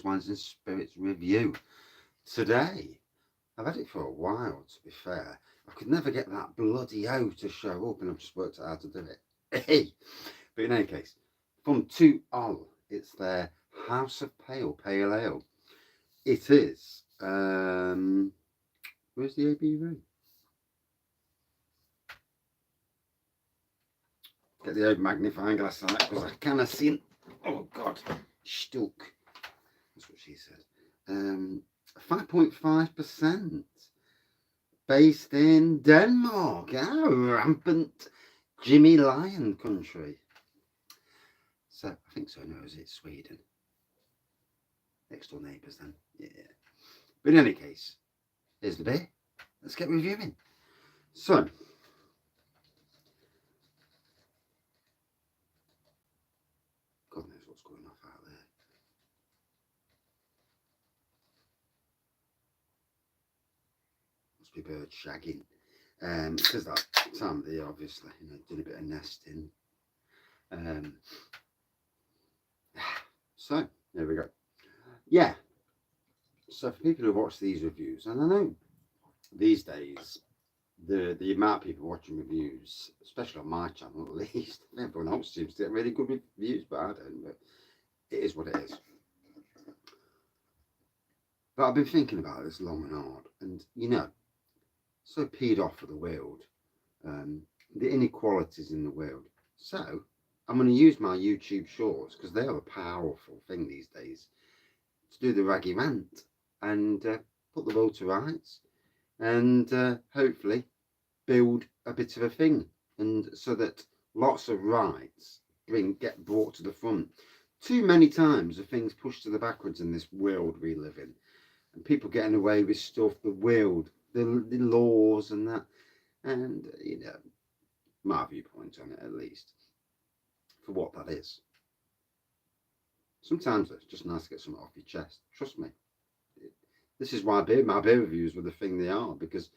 Beers, Wines and Spirits review. Today, I've had it for a while, to be fair. I could never get that bloody O to show up, and I've just worked out how to do it. But in any case, from 2Ol, it's their House of Pale Ale. It is, where's the ABV? Get the old magnifying glass out because I cannot see it. Oh God, stuck. That's what she said. 5.5%. Based in Denmark. Rampant Jimmy Lion country. So I think so. No, is it Sweden? Next door neighbours then. Yeah. But in any case, here's the beer. Let's get reviewing. So. God knows what's going off out there. Must be birds shagging. Because that time of the year, obviously, doing a bit of nesting. So, there we go. Yeah. So, for people who watch these reviews, and I know these days, the amount of people watching reviews, especially on my channel at least, everyone else seems to get really good reviews, but I don't. But it is what it is. But I've been thinking about this long and hard, and so peed off of the world, the inequalities in the world. So I'm going to use my YouTube shorts, because they are a powerful thing these days, to do the raggy rant and put the world to rights, and hopefully build a bit of a thing, and so that lots of rights get brought to the front. Too many times are things pushed to the backwards in this world we live in, and people getting away with stuff, the world, the laws and that, and my viewpoint on it, at least, for what that is. Sometimes it's just nice to get something off your chest. Trust me. This is why my beer reviews were the thing they are, because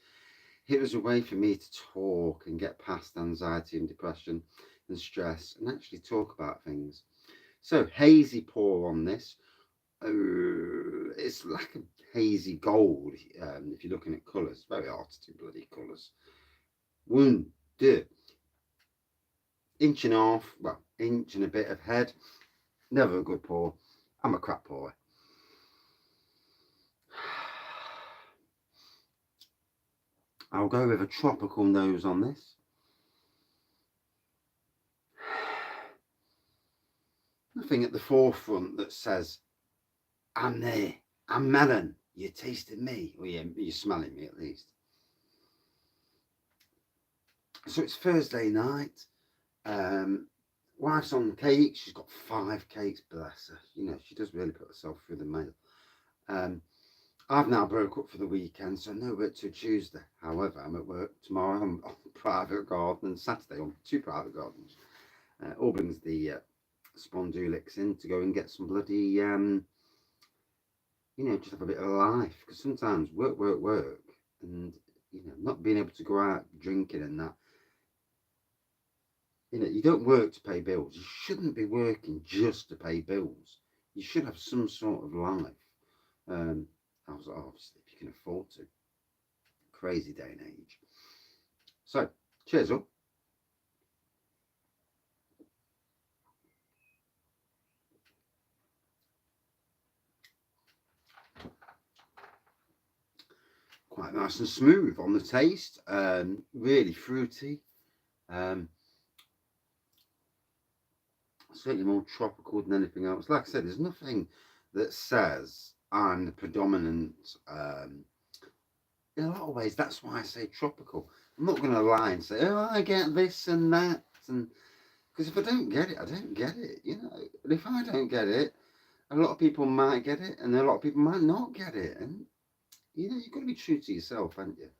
it was a way for me to talk and get past anxiety and depression and stress and actually talk about things. So, hazy pour on this. It's like a hazy gold, if you're looking at colours. Very hard to do bloody colours. 1, 2. Inch and a half, well, inch and a bit of head. Never a good pour. I'm a crap pourer. I'll go with a tropical nose on this. Nothing at the forefront that says, I'm there, I'm melon, you're tasting me, or you're smelling me at least. So it's Thursday night. Wife's on cake. She's got 5 cakes, bless her. She does really put herself through the mail. I've now broke up for the weekend, so no work till Tuesday. However, I'm at work tomorrow on private garden, and Saturday on 2 private gardens. All brings the Spondulix in to go and get some bloody, just have a bit of life. Because sometimes work, and, not being able to go out drinking and that. You don't work to pay bills. You shouldn't be working just to pay bills. You should have some sort of life. Obviously, if you can afford to. Crazy day and age. So, cheers up. Quite nice and smooth on the taste. Really fruity. Certainly more tropical than anything else. Like I said, there's nothing that says I'm the predominant. In a lot of ways, that's why I say tropical. I'm not going to lie and say, oh, I get this and that, and because if I don't get it, I don't get it. And if I don't get it, a lot of people might get it, and a lot of people might not get it. And you've got to be true to yourself, haven't you?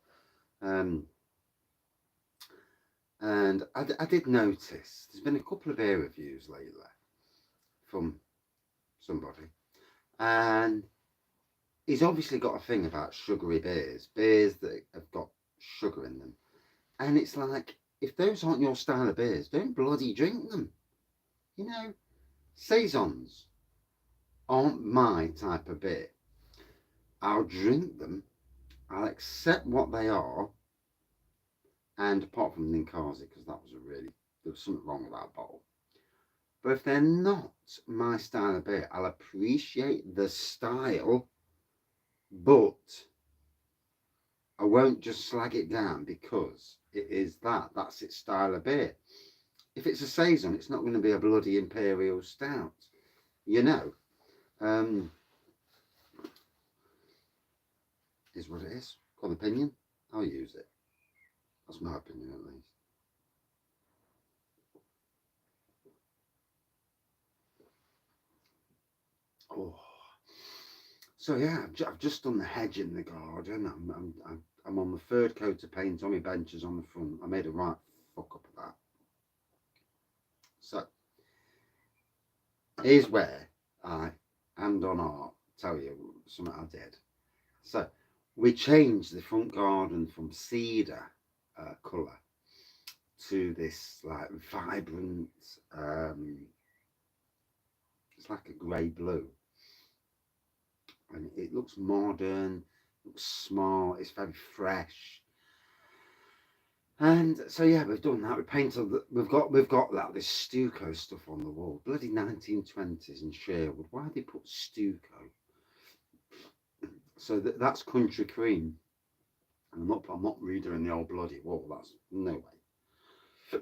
And I did notice there's been a couple of beer reviews lately from somebody, and he's obviously got a thing about sugary beers that have got sugar in them. And it's like, if those aren't your style of beers, don't bloody drink them. Saisons, aren't my type of beer, I'll drink them, I'll accept what they are, and apart from Ninkasi, because that was there was something wrong with that bottle. But if they're not my style of beer, I'll appreciate the style, but I won't just slag it down because it is that's its style of beer. If it's a saison, it's not going to be a bloody imperial stout, you know. Is what it is. Got an opinion? I'll use it. That's my opinion, at least. Oh, so yeah, I've just done the hedge in the garden. I'm on the third coat of paint on my benches on the front. I made a right fuck up of that. So here's where I, and on art, tell you something I did. So we changed the front garden from cedar colour to this like vibrant, it's like a grey blue, and it looks modern, looks smart, it's very fresh. And so yeah, we've done that. We painted. We've got that this stucco stuff on the wall. Bloody 1920s in Sherwood. Why they put stucco? So that's country cream. And I'm not redoing the old bloody wall. That's no way.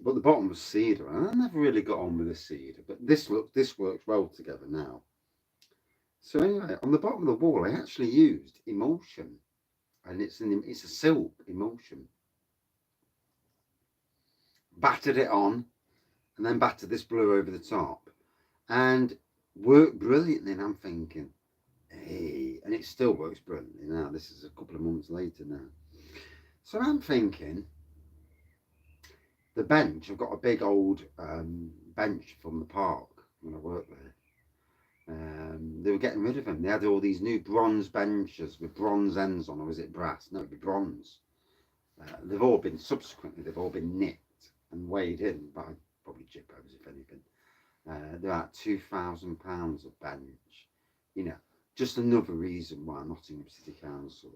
But the bottom was cedar, and I never really got on with the cedar. But this works well together now. So anyway, on the bottom of the wall, I actually used emulsion, and it's a silk emulsion. Battered it on, and then battered this blue over the top, and worked brilliantly. And I'm thinking, hey, and it still works brilliantly now. This is a couple of months later now. So I'm thinking, the bench, I've got a big old bench from the park when I worked there. They were getting rid of them. They had all these new bronze benches with bronze ends on, or was it brass? No, it'd be bronze. They've all been nicked and weighed in by probably jippos, if anything. They're at £2,000 a bench. You know, just another reason why Nottingham City Council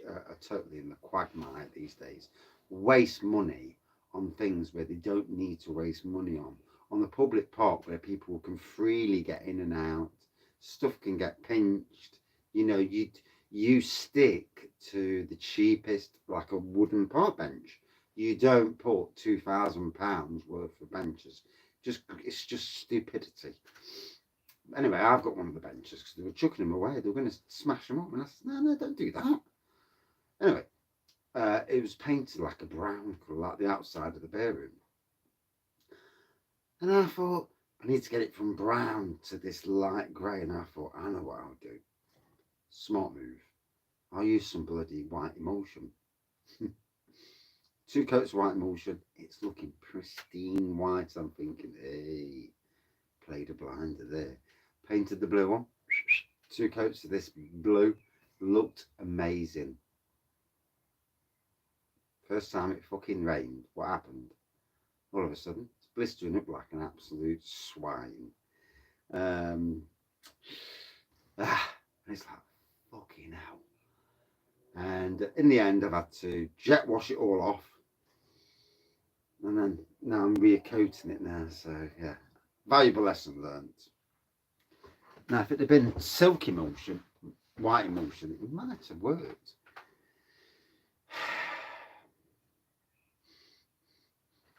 are totally in the quagmire these days. Waste money on things where they don't need to waste money on. On the public park where people can freely get in and out, stuff can get pinched. You know, you stick to the cheapest, like a wooden park bench. You don't put £2,000 worth of benches. It's just stupidity. Anyway, I've got one of the benches because they were chucking them away. They were going to smash them up, and I said, no, don't do that. Anyway, it was painted like a brown colour, like the outside of the bear room. And I thought, I need to get it from brown to this light grey. And I thought, I know what I'll do. Smart move. I'll use some bloody white emulsion. 2 coats of white emulsion. It's looking pristine white. I'm thinking, hey, played a blinder there. Painted the blue one. 2 coats of this blue. Looked amazing. First time it fucking rained. What happened? All of a sudden, it's blistering up like an absolute swine. It's like, fucking hell. And in the end, I've had to jet wash it all off. And then now I'm re-coating it now. So, yeah, valuable lesson learned. Now, if it had been silk emulsion, white emulsion, it might have worked.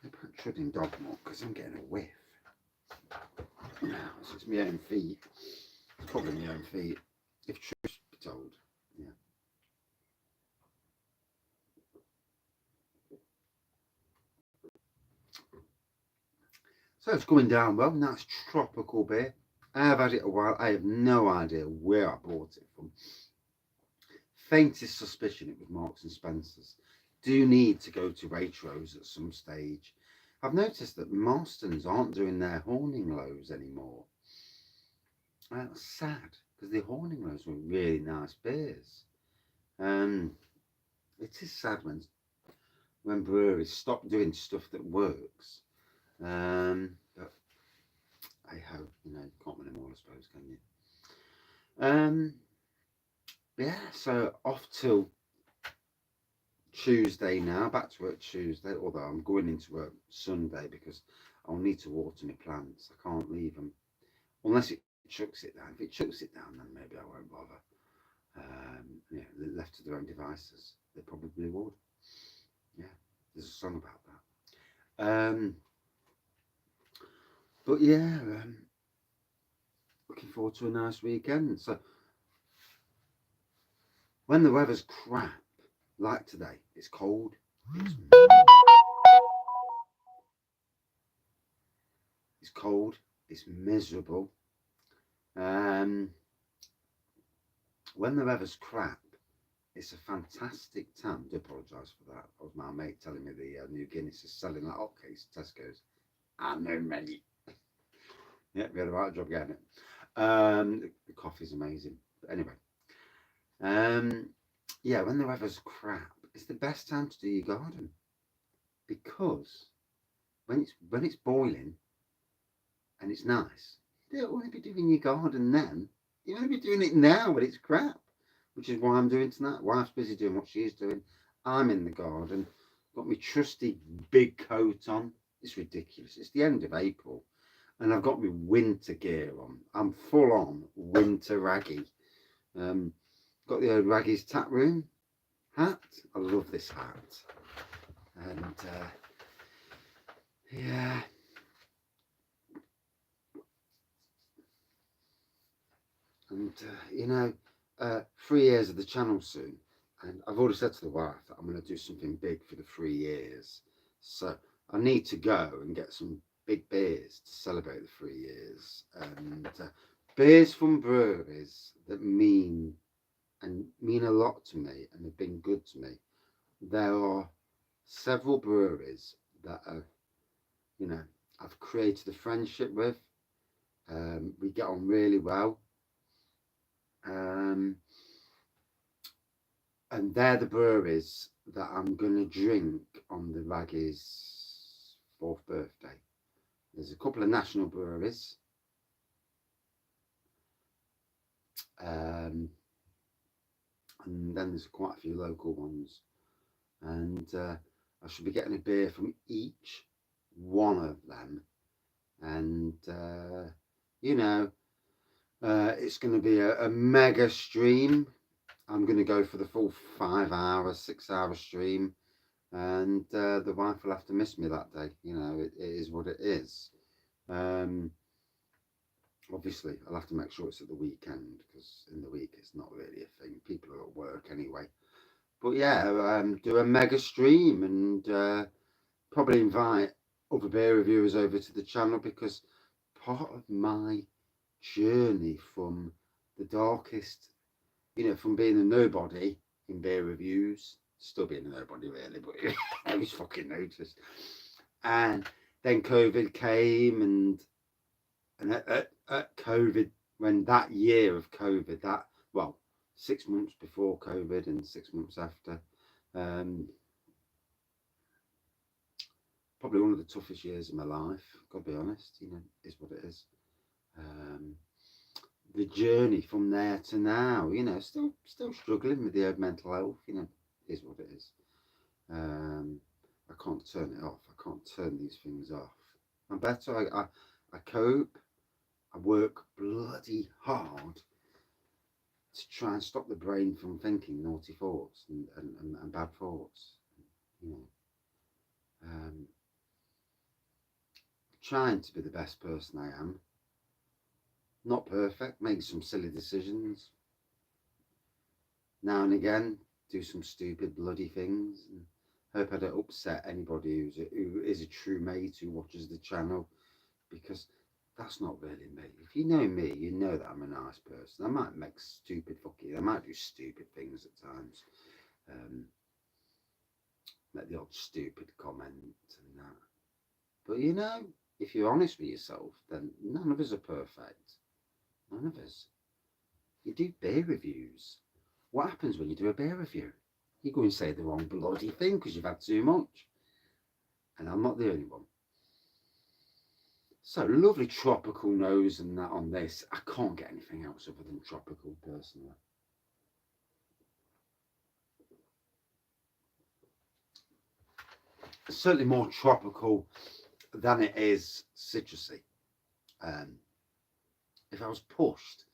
I'm treading dog more because I'm getting a whiff. Now, it's my own feet. It's probably my own feet, if truth be told. Yeah. So it's going down well. Nice tropical beer. I have had it a while. I have no idea where I bought it from. Faintest suspicion it was Marks and Spencer's. Do need to go to Waitrose at some stage. I've noticed that Marston's aren't doing their Horning Lows anymore. That's sad because the Horning Lows were really nice beers. It is sad when breweries stop doing stuff that works. But hey ho, you know, you can't win them all, I suppose, can you? Yeah, so off till Tuesday now, back to work Tuesday, although I'm going into work Sunday because I'll need to water my plants. I can't leave them unless it chucks it down. If it chucks it down, then maybe I won't bother. Yeah, left to their own devices, they probably would. Yeah, there's a song about that. But yeah, looking forward to a nice weekend. So when the weather's crap, like today, it's cold. It's cold. It's miserable. Um, when the weather's crap, it's a fantastic time. I do apologise for that. That was my mate telling me the new Guinness is selling like hotcakes at Tesco's. I know, mate. Yeah, we had a right job getting it. The coffee's amazing. But anyway, um, yeah, when the weather's crap, it's the best time to do your garden because when it's boiling and it's nice, you don't want to be doing your garden then. You want to be doing it now when it's crap, which is why I'm doing tonight. Wife's busy doing what she's doing. I'm in the garden, got my trusty big coat on. It's ridiculous. It's the end of April, and I've got my winter gear on. I'm full on winter raggy. Got the old Wraggys tap room hat. I love this hat, and yeah. And you know, 3 years of the channel soon, and I've already said to the wife that I'm going to do something big for the 3 years. So I need to go and get some big beers to celebrate the 3 years, and beers from breweries that mean a lot to me and have been good to me. There are several breweries that are, you know, I've created a friendship with. We get on really well. Um, and they're the breweries that I'm going to drink on the Wraggys' 4th birthday. There's a couple of national breweries. And then there's quite a few local ones. And I should be getting a beer from each one of them. And, you know, it's going to be a mega stream. I'm going to go for the full 5 hour, 6 hour stream, and the wife will have to miss me that day. You know, it is what it is. Obviously, I'll have to make sure it's at the weekend because in the week it's not really a thing. People are at work anyway. But yeah, do a mega stream and probably invite other beer reviewers over to the channel because part of my journey from the darkest, you know, from being a nobody in beer reviews, still being a nobody really, but who's fucking noticed? And then COVID came, and at COVID, when that year of COVID, that, well, 6 months before COVID and 6 months after, probably one of the toughest years of my life. Gotta be honest, you know, is what it is. The journey from there to now, you know, still struggling with the old mental health, you know, is what it is. I can't turn it off. I can't turn these things off. I'm better. I cope. I work bloody hard to try and stop the brain from thinking naughty thoughts and bad thoughts. You know, trying to be the best person I am. Not perfect. Make some silly decisions. Now and again, do some stupid bloody things. And hope I don't upset anybody who is a true mate who watches the channel, because that's not really me. If you know me, you know that I'm a nice person. I might make I might do stupid things at times. Make the odd stupid comment and that. But you know, if you're honest with yourself, then none of us are perfect. None of us. You do beer reviews. What happens when you do a beer review? You go and say the wrong bloody thing because you've had too much. And I'm not the only one. So lovely tropical nose and that on this. I can't get anything else other than tropical personally. Certainly more tropical than it is citrusy. If I was pushed,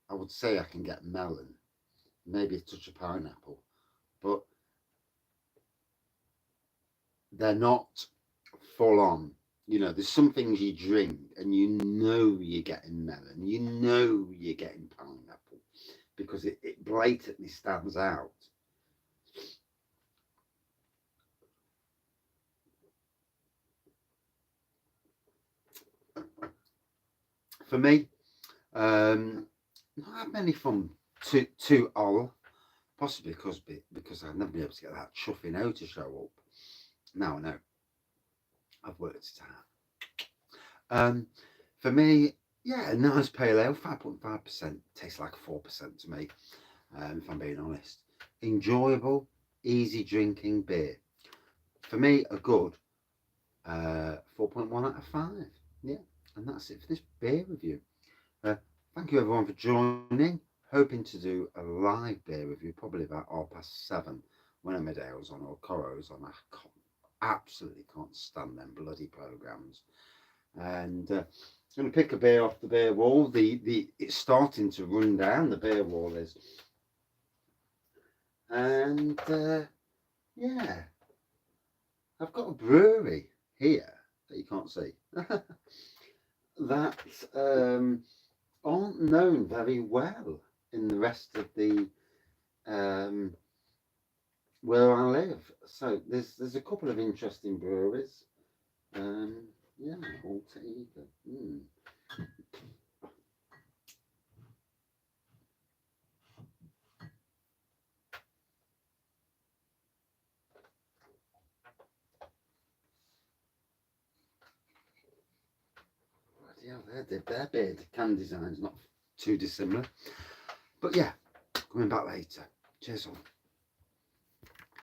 I would say I can get melon, maybe a touch of pineapple, but they're not full on. You know, there's some things you drink and you know you're getting melon, you know you're getting pineapple because it blatantly stands out. For me, not had many fun to all, possibly because I've never been able to get that chuffing out to show up. Now I know I've worked it out. For me, yeah, a nice pale ale, 5.5%, tastes like 4% to me. If I'm being honest, enjoyable, easy drinking beer. For me, a good 4.1 out of 5. Yeah, and that's it for this beer review. Thank you everyone for joining. Hoping to do a live beer review probably about 7:30 when Emmerdale's on or Coro's on. Absolutely can't stand them bloody programmes. And I'm going to pick a beer off the beer wall. It's starting to run down. The beer wall is, and yeah, I've got a brewery here that you can't see that aren't known very well in the rest of the where I live. So there's a couple of interesting breweries. Yeah, alter ego. Yeah, their beard can design's not too dissimilar. But yeah, coming back later. Cheers all.